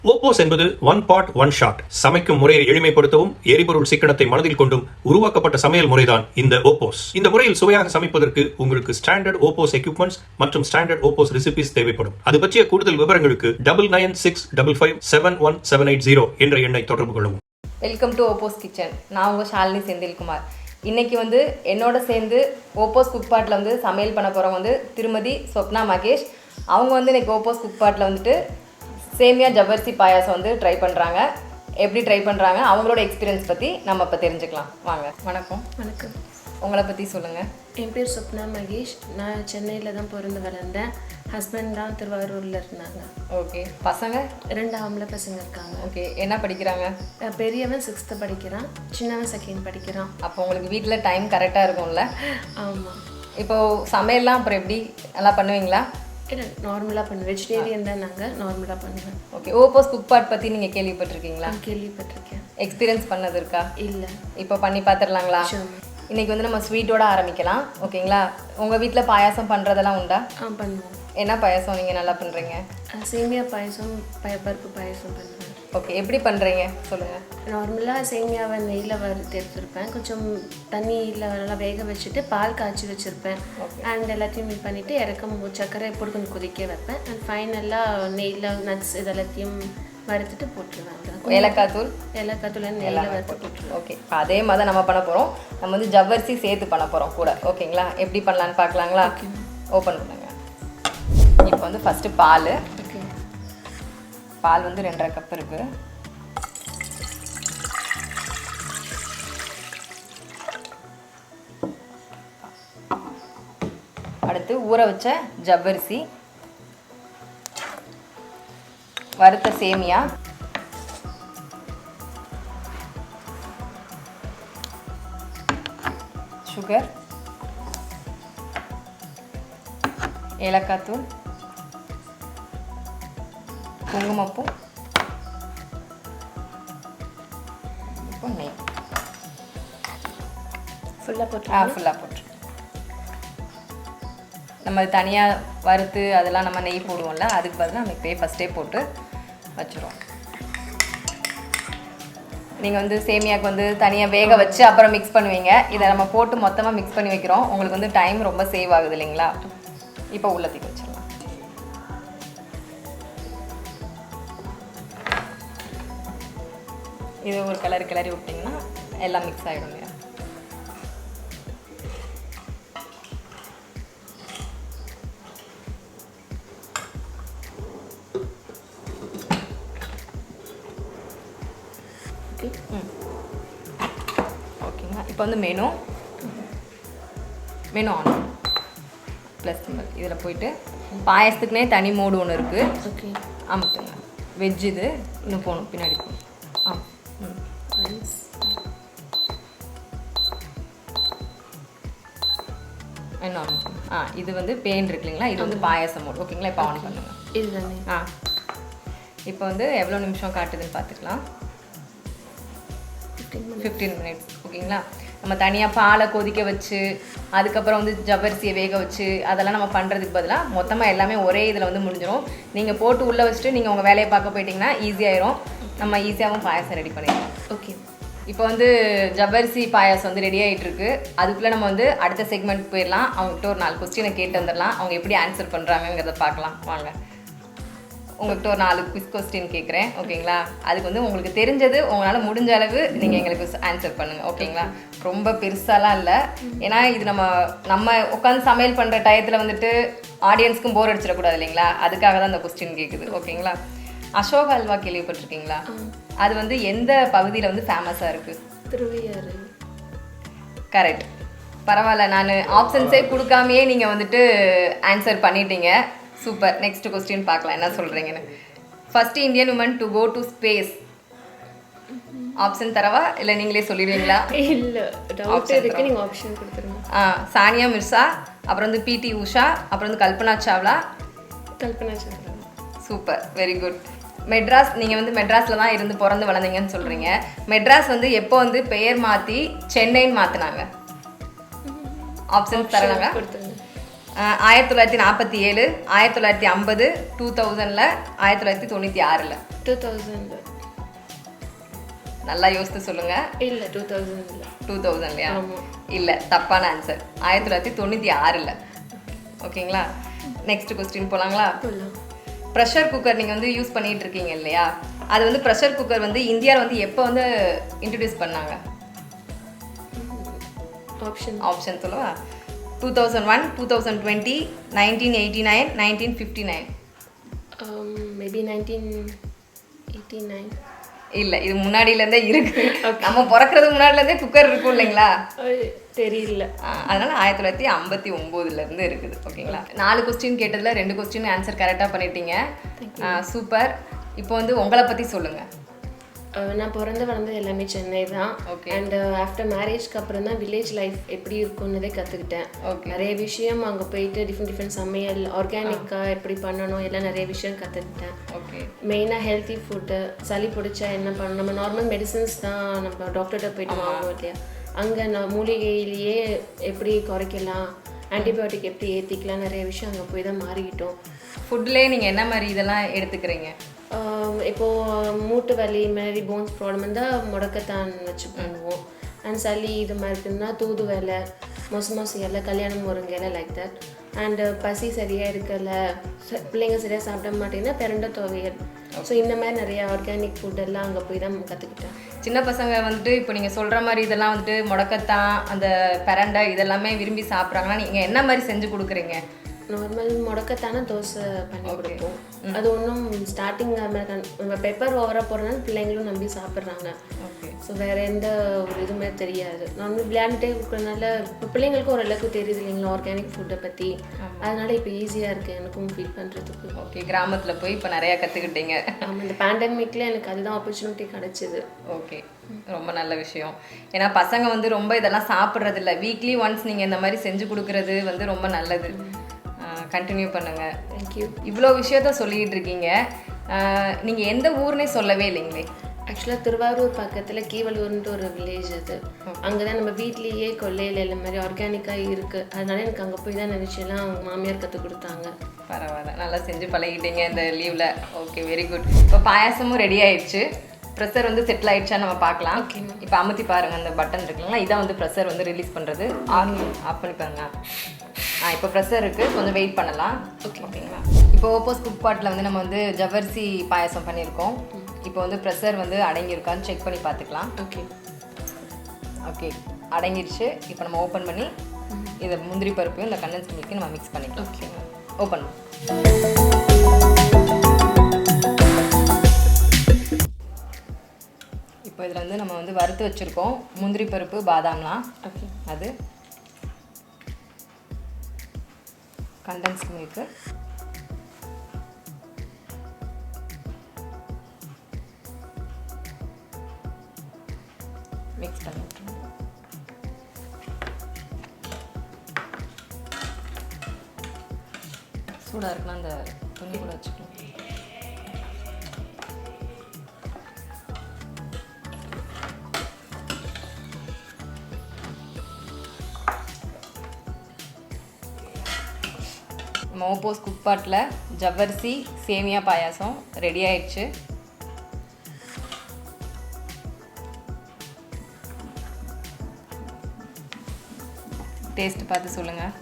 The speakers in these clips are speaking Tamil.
OPOS என்பது ஒன் பாட் ஒன் ஷாட். சமைக்கும் முறையை எளிமைப்படுத்தவும் எரிபொருள் சிக்கனத்தை மனதில் கொண்டும் உருவாக்கப்பட்ட சமையல் முறைதான் இந்த OPOS. இந்த முறையில் சுவையாக சமைப்பதற்கு உங்களுக்கு ஸ்டாண்டர்ட் OPOS எக்யூப்மெண்ட்ஸ் மற்றும் ஸ்டாண்டர்ட் OPOS ரெசிபிஸ் தேவைப்படும். அது பற்றிய கூடுதல் விவரங்களுக்கு 9965557180 என்ற எண்ணை தொடர்பு கொள்ளவும். Welcome to OPOS kitchen. நான் உங்கள் ஷாலினி செந்தில்குமார். இன்னைக்கு என்னோட சேர்ந்து OPOS குக்பாட்டில் சமையல் பண்ண போகிறவங்க திருமதி ஸ்வப்னா மகேஷ். அவங்க இன்னைக்கு OPOS குக்பாட்டில் சேமியா ஜவ்வரிசி பாயாசம் ட்ரை பண்ணுறாங்க. எப்படி ட்ரை பண்ணுறாங்க, அவங்களோட எக்ஸ்பீரியன்ஸ் பற்றி நம்ம இப்போ தெரிஞ்சுக்கலாம். வாங்க. வணக்கம். வணக்கம். உங்களை பற்றி சொல்லுங்கள். என் பேர் ஸ்வப்னா மகேஷ். நான் சென்னையில் தான் பிறந்து வளர்ந்தேன். ஹஸ்பண்ட் தான் திருவாரூரில் இருந்தாங்க. ஓகே. பசங்க? 2 ஆம்பளை பசங்க இருக்காங்க. ஓகே. என்ன படிக்கிறாங்க? பெரியவன் 6th படிக்கிறான், சின்னவன் 2nd படிக்கிறான். அப்போ உங்களுக்கு வீட்டில் டைம் கரெக்டாக இருக்கும்ல? ஆமாம். இப்போது சமையல்லாம் அப்புறம் எப்படி நல்லா பண்ணுவீங்களா? இல்லை, நார்மலாக பண்ணுவேன். வெஜிடேரியன் தான் நாங்கள், நார்மலாக பண்ணுவேன். ஓகே. OPOS குக்பாட் பற்றி நீங்கள் கேள்விப்பட்டிருக்கீங்களா? கேள்விப்பட்டிருக்கேன். எக்ஸ்பீரியன்ஸ் பண்ணது இருக்கா? இல்லை. இப்போ பண்ணி பார்த்துடலாங்களா? இன்றைக்கி நம்ம ஸ்வீட்டோட ஆரம்பிக்கலாம். ஓகேங்களா? உங்கள் வீட்டில் பாயாசம் பண்ணுறதெல்லாம் உண்டா? பண்ணுவோம். என்ன பாயாசம் நீங்கள் நல்லா பண்ணுறீங்க? சேமியா பாயசம், பருப்பு பாயசம் பண்ணுவேன். ஓகே. எப்படி பண்ணுறீங்க சொல்லுங்கள். நார்மலாக சேமியாவை நெய்யில் வறுத்து எடுத்துருப்பேன். கொஞ்சம் தண்ணியில் நல்லா வேக வச்சுட்டு பால் காய்ச்சி வச்சுருப்பேன். அண்ட் எல்லாத்தையும் மிக்ஸ் பண்ணிவிட்டு இறக்கும் சர்க்கரை போட்டு கொஞ்சம் கொதிக்க வைப்பேன். அண்ட் ஃபைனலாக நெய்யில் நட்ஸ் இதெல்லாத்தையும் வறுத்துட்டு போட்டுருவாங்க. ஏலக்காய் தூள் நெய்யில் வறுத்து போட்டுருவோம். ஓகே. அதே மாதிரி நம்ம பண்ண போகிறோம். நம்ம ஜவ்வரிசி சேர்த்து பண்ண போகிறோம் கூட. ஓகேங்களா? எப்படி பண்ணலான்னு பார்க்கலாங்களா? ஓப்பன் பண்ணுங்க. இப்போ ஃபஸ்ட்டு பால். பால் 2.5 கப் இருக்குது. அடுத்து ஊற வச்ச ஜவ்வரிசி, வறுத்த சேமியா, சுகர், ஏலக்காய் தூள், குங்குமப்பூ, இப்போ நெய் ஃபுல்லாக போட்டு நம்ம தனியாக வறுத்து அதெல்லாம் நம்ம நெய் போடுவோம்ல, அதுக்கு பதிலாக நம்ம இப்போயே ஃபஸ்ட்டே போட்டு வச்சுருவோம். நீங்கள் சேமியாவுக்கு தனியாக வேக வச்சு அப்புறம் மிக்ஸ் பண்ணுவீங்க. இதை நம்ம போட்டு மொத்தமாக மிக்ஸ் பண்ணி வைக்கிறோம். உங்களுக்கு டைம் ரொம்ப சேவ் ஆகுது இல்லைங்களா? இப்போ உள்ளத்துக்கு வச்சிடலாம். இது ஒரு கிளறி விட்டிங்கன்னா எல்லாம் மிக்ஸ் ஆகிடுங்க. ஓகேங்களா? இப்போ மெனு ஆன் ப்ளஸ் சிம்பிள் இதில் போயிட்டு பாயசத்துக்குனே தனி மோடு ஒன்று இருக்குது. ஓகே. ஆமாட்டுங்க. வெஜ் இது இன்னும் போகணும், பின்னாடி போகணும். என்ன இது பேன் இருக்கு இல்லைங்களா? இது பாயசம் மோடு. ஓகேங்களா? இப்போ ஆன் பண்ணுங்க. இதுதானே? இப்போ எவ்வளோ நிமிஷம் காட்டுதுன்னு பார்த்துக்கலாம். 15 மினிட்ஸ். ஓகேங்களா? நம்ம தனியாக பாலை கொதிக்க வச்சு அதுக்கப்புறம் ஜவ்வரிசியை வேக வச்சு அதெல்லாம் நம்ம பண்ணுறதுக்கு பதிலாக மொத்தமாக எல்லாமே ஒரே இதில் முடிஞ்சிடும். நீங்கள் போட்டு உள்ளே வச்சுட்டு நீங்கள் உங்கள் வேலையை பார்க்க போயிட்டிங்கன்னா ஈஸியாகிடும். நம்ம ஈஸியாகவும் பாயாசம் ரெடி பண்ணிடலாம். ஓகே. இப்போ ஜவ்வரிசி பாயாசம் ரெடி ஆகிட்டுருக்கு. அதுக்குள்ளே நம்ம அடுத்த செக்மெண்ட் போயிடலாம். அவங்ககிட்ட ஒரு 4 கொஸ்டினை கேட்டு வந்துடலாம். அவங்க எப்படி ஆன்சர் பண்ணுறாங்கங்கிறத பார்க்கலாம். வாங்க. உங்கள்கிட்ட ஒரு 4 குவிஸ் கொஸ்டின் கேட்குறேன். ஓகேங்களா? அதுக்கு உங்களுக்கு தெரிஞ்சது உங்களால் முடிஞ்ச அளவு நீங்கள் எங்களுக்கு ஆன்சர் பண்ணுங்கள். ஓகேங்களா? ரொம்ப பெருசாலாம் இல்லை. ஏன்னா இது நம்ம உட்காந்து சமையல் பண்ணுற டயத்தில் ஆடியன்ஸ்க்கும் போர் அடிச்சிடக்கூடாது இல்லைங்களா? அதுக்காக தான் இந்த கொஸ்டின் கேட்குது. ஓகேங்களா? அசோக் அல்வா கேள்விப்பட்டிருக்கீங்களா? அது எந்த பகுதியில் ஃபேமஸாக இருக்குது? திருவையாறு. கரெக்ட். பரவாயில்ல, நான் ஆப்ஷன்ஸே கொடுக்காமையே நீங்கள் ஆன்சர் பண்ணிட்டீங்க. சூப்பர். நெக்ஸ்ட் கொஸ்டின் பார்க்கலாம் என்ன சொல்கிறீங்கன்னு. First Indian woman to go to space. Option தரவா இல்லை நீங்களே சொல்லிடுவீங்களா? இல்லை, டவுட் இருக்கு, நீங்கள் ஆப்ஷன் கொடுத்துருங்க. சானியா மிர்சா, அப்புறம் PT உஷா, அப்புறம் Kalpana Chawla. Super, very good. Madras, நீங்கள் மெட்ராஸில் தான் இருந்து பிறந்து வளர்ந்தீங்கன்னு சொல்கிறீங்க. மெட்ராஸ் எப்போ பெயர் மாற்றி சென்னைன்னு மாற்றினாங்க? ஆப்ஷன் தரலாங்க. 1947, 1950, 2000, 1996. 2000 நல்லா யோசித்து சொல்லுங்க. இல்லை 2000 2000 இல்லை, தப்பான ஆன்சர். 1996. ஓகேங்களா? நெக்ஸ்ட் கொஸ்டின் போலாங்களா? ப்ரெஷர் குக்கர் நீங்கள் வந்து யூஸ் பண்ணிட்டு இருக்கீங்க இல்லையா, அது வந்து ப்ரெஷர் குக்கர் வந்து இந்தியாவில் வந்து எப்போ வந்து இன்ட்ரடியூஸ் பண்ணாங்க? ஆப்ஷன் சொல்லவா? 2001, 2020, 1989, 1959. மேபி 1989. இல்லை, இது முன்னாடியிலேருந்தே இருக்கு. நம்ம பிறக்கிறதுக்கு முன்னாடிலேருந்தே குக்கர் இருக்கும் இல்லைங்களா? தெரியல. அதனால 1959 இருக்குது. ஓகேங்களா? 4 கொஸ்டின் கேட்டதில் 2 கொஸ்டின் ஆன்சர் கரெக்டாக பண்ணிட்டீங்க. சூப்பர். இப்போ வந்து உங்களை பற்றி சொல்லுங்கள். நான் பிறந்து வளர்ந்தது எல்லாமே சென்னை தான். அண்ட் ஆஃப்டர் மேரேஜ்க்கு அப்புறம் தான் வில்லேஜ் லைஃப் எப்படி இருக்கும்னதே கற்றுக்கிட்டேன். நிறைய விஷயம் அங்கே போயிட்டு டிஃப்ரெண்ட் சமையல் ஆர்கானிக்காக எப்படி பண்ணணும் எல்லாம் நிறைய விஷயம் கற்றுக்கிட்டேன். மெயினாக ஹெல்த்தி ஃபுட்டு, சளி பிடிச்சா என்ன பண்ணணும், நம்ம நார்மல் மெடிசன்ஸ் தான் நம்ம டாக்டர்கிட்ட போயிட்டு வாங்குவோம் இல்லையா, அங்கே நான் மூலிகையிலேயே எப்படி குறைக்கலாம், ஆன்டிபயோட்டிக் எப்படி ஏற்றிக்கலாம், நிறைய விஷயம் அங்கே போய் தான் மாறிக்கிட்டோம். ஃபுட்லேயே நீங்கள் என்ன மாதிரி இதெல்லாம் எடுத்துக்கிறீங்க? இப்போது மூட்டு வலி மாதிரி போன்ஸ் ப்ராப்ளம் இருந்தால் முடக்கத்தான் வச்சு பண்ணுவோம். அண்ட் சளி இது மாதிரி இருக்குதுன்னா தூதுவலை, மொசு இலை, கல்யாணம் முருங்கை இலை, லைக் தட். அண்டு பசி சரியாக இருக்கலை, பிள்ளைங்க சரியாக சாப்பிட மாட்டேங்கன்னா பிரண்டை துவையல். ஸோ இந்த மாதிரி நிறைய ஆர்கானிக் ஃபுட்டெல்லாம் அங்கே போய் தான் கற்றுக்கிட்டேன். சின்ன பசங்க வந்துட்டு இப்போ நீங்கள் சொல்கிற மாதிரி இதெல்லாம் வந்துட்டு முடக்கத்தான், அந்த பிரண்டை இதெல்லாமே விரும்பி சாப்பிட்றாங்கன்னா நீங்கள் என்ன மாதிரி செஞ்சு கொடுக்குறீங்க? நார்மல் முடக்கத்தான தோசை பண்ணி கொடுப்போம். அது ஒன்றும் ஸ்டார்டிங் நம்ம பெப்பர் ஓவராக போகிறதுனால பிள்ளைங்களும் நம்பி சாப்பிட்றாங்க. ஸோ வேறு எந்த ஒரு இதுவுமே தெரியாது. நார்மல் விளையாண்டுட்டே கொடுக்குறதுனால இப்போ பிள்ளைங்களுக்கும் ஓரளவுக்கு தெரியுது இல்லைங்களா ஆர்கானிக் ஃபுட்டை பற்றி. அதனால இப்போ ஈஸியாக இருக்குது எனக்கும் ஃபீல் பண்ணுறதுக்கு. ஓகே, கிராமத்தில் போய் இப்போ நிறையா கற்றுக்கிட்டீங்க. ஆமாம், இந்த பேண்டமிக்கில் எனக்கு அதுதான் ஆப்பர்ச்சுனிட்டி கிடச்சிது. ஓகே, ரொம்ப நல்ல விஷயம். ஏன்னா பசங்க வந்து ரொம்ப இதெல்லாம் சாப்பிட்றதில்ல. வீக்லி ஒன்ஸ் நீங்கள் இந்த மாதிரி செஞ்சு கொடுக்குறது வந்து ரொம்ப நல்லது. கண்டினியூ பண்ணுங்கள். தேங்க்யூ. இவ்வளோ விஷயத்த சொல்லிகிட்டு இருக்கீங்க. நீங்கள் எந்த ஊர்னே சொல்லவே இல்லைங்களே? ஆக்சுவலாக திருவாரூர் பக்கத்தில் கீவலூர்ன்ட்டு ஒரு வில்லேஜ். அது அங்கே தான் நம்ம வீட்லேயே கொல்லையில் இந்த மாதிரி ஆர்கானிக்காக இருக்குது. அதனால எனக்கு அங்கே போய் தான் நினச்செல்லாம் அவங்க மாமியார் கற்றுக் கொடுத்தாங்க. பரவாயில்ல, நல்லா செஞ்சு பழகிட்டீங்க இந்த லீவில். Okay, very good. இப்போ பாயாசமும் ரெடி ஆயிடுச்சு. ப்ரெஷர் வந்து செட்டில் ஆகிடுச்சா நம்ம பார்க்கலாம். இப்போ அமுத்தி பாருங்கள், அந்த பட்டன் இருக்குங்களா, இதான் வந்து ப்ரெஷர் வந்து ரிலீஸ் பண்ணுறது. ஆஃப் பண்ணி பாருங்க. இப்போ ப்ரெஷர் இருக்குது, கொஞ்சம் வெயிட் பண்ணலாம். ஓகேங்களா? இப்போ ஓப்போஸ் குக் பாட்டில் வந்து நம்ம வந்து ஜவ்வரிசி பாயாசம் பண்ணியிருக்கோம். இப்போ வந்து ப்ரெஷர் வந்து அடங்கியிருக்கான்னு செக் பண்ணி பார்த்துக்கலாம். ஓகே, அடங்கிடுச்சு. இப்போ நம்ம ஓப்பன் பண்ணி இதை முந்திரி பருப்பையும் இந்த கண்டென்ஸ்ட் மில்க்கையும் நம்ம மிக்ஸ் பண்ணிக்கலாம். ஓகேங்களா? ஓப்பன். இப்போ இதில் வந்து நம்ம வந்து வறுத்து வச்சுருக்கோம் முந்திரி பருப்பு, பாதாம்லாம். அது கண்டென்ஸ்ட் மில்க்கு, மிக்ஸ் பண்ணி விட்டுருங்க. சூடாக இருக்குன்னா அந்த துணி கூட வச்சுக்கலாம். ஓப்போஸ் குக் பாட்டில் ஜவ்வரிசி சேமியா பாயாசம் ரெடி ஆயிடுச்சு. டேஸ்ட் பார்த்து சொல்லுங்கள்.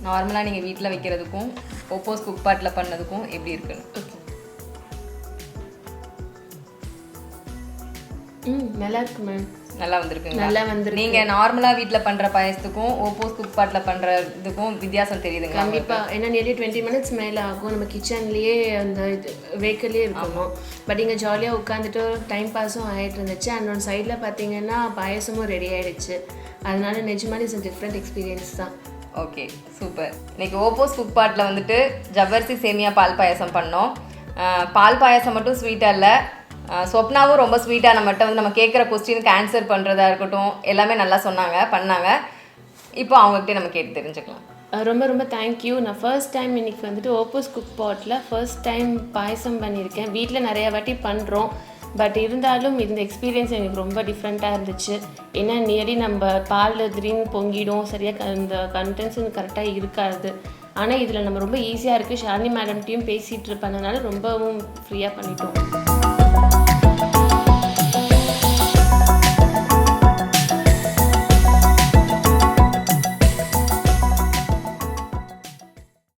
நார்மலாக நீங்கள் வீட்டில் வைக்கிறதுக்கும் ஓப்போஸ் குக் பாட்டில் பண்ணதுக்கும் எப்படி இருக்குன்னு. நல்லா இருக்கு மேம். நல்லா வந்திருக்குங்க. நல்லா வந்திருக்கு. நீங்கள் நார்மலாக வீட்டில் பண்ணுற பாயசத்துக்கும் ஓப்போஸ் குக் பாட்டில் பண்ணுறதுக்கும் வித்தியாசம் தெரியுதுங்க? கண்டிப்பாக. ஏன்னா நியர்லி 20 மினிட்ஸ் மேலே ஆகும். நம்ம கிச்சன்லேயே அந்த வேக்கல்லே இருக்கணும். பட் இங்கே ஜாலியாக உட்காந்துட்டு டைம் பாஸும் ஆகிட்டு இருந்துச்சு. அண்ட் சைடில் பார்த்தீங்கன்னா பாயசமும் ரெடி ஆகிடுச்சு. அதனால நிஜமானே இட்ஸ் டிஃப்ரெண்ட் எக்ஸ்பீரியன்ஸ் தான். Okay, super. இன்னைக்கு ஓப்போஸ் குக் பாட்டில் வந்துட்டு ஜவ்வரிசி சேமியா பால் பாயசம் பண்ணோம். பால் பாயசம் மட்டும் ஸ்வீட்டாக இல்லை, ஸ்வப்னாவும் ரொம்ப ஸ்வீட்டாக நம்மகிட்ட வந்து நம்ம கேட்குற கொஸ்டினுக்கு ஆன்சர் பண்ணுறதா இருக்கட்டும் எல்லாமே நல்லா பண்ணாங்க. இப்போ அவங்ககிட்ட நம்ம கேட்டு தெரிஞ்சுக்கலாம். ரொம்ப ரொம்ப தேங்க்யூ. நான் ஃபர்ஸ்ட் டைம் இன்றைக்கி வந்துட்டு ஓப்போஸ் குக் பாட்டில் ஃபர்ஸ்ட் டைம் பாயசம் பண்ணியிருக்கேன். வீட்டில் நிறையா வாட்டி பண்ணுறோம். பட் இருந்தாலும் இந்த எக்ஸ்பீரியன்ஸ் எனக்கு ரொம்ப டிஃப்ரெண்ட்டாக இருந்துச்சு. ஏன்னா நியர்லி நம்ம பாலில் திடீர்னு பொங்கிடும், சரியாக இந்த கண்டென்ட்ஸும் கரெக்டாக இருக்காது. ஆனால் இதில் நம்ம ரொம்ப ஈஸியாக இருக்குது. ஷாலினி மேடம்கிட்டையும் பேசிகிட்டு இருப்பதுனால ரொம்பவும் ஃப்ரீயாக பண்ணிட்டோம்.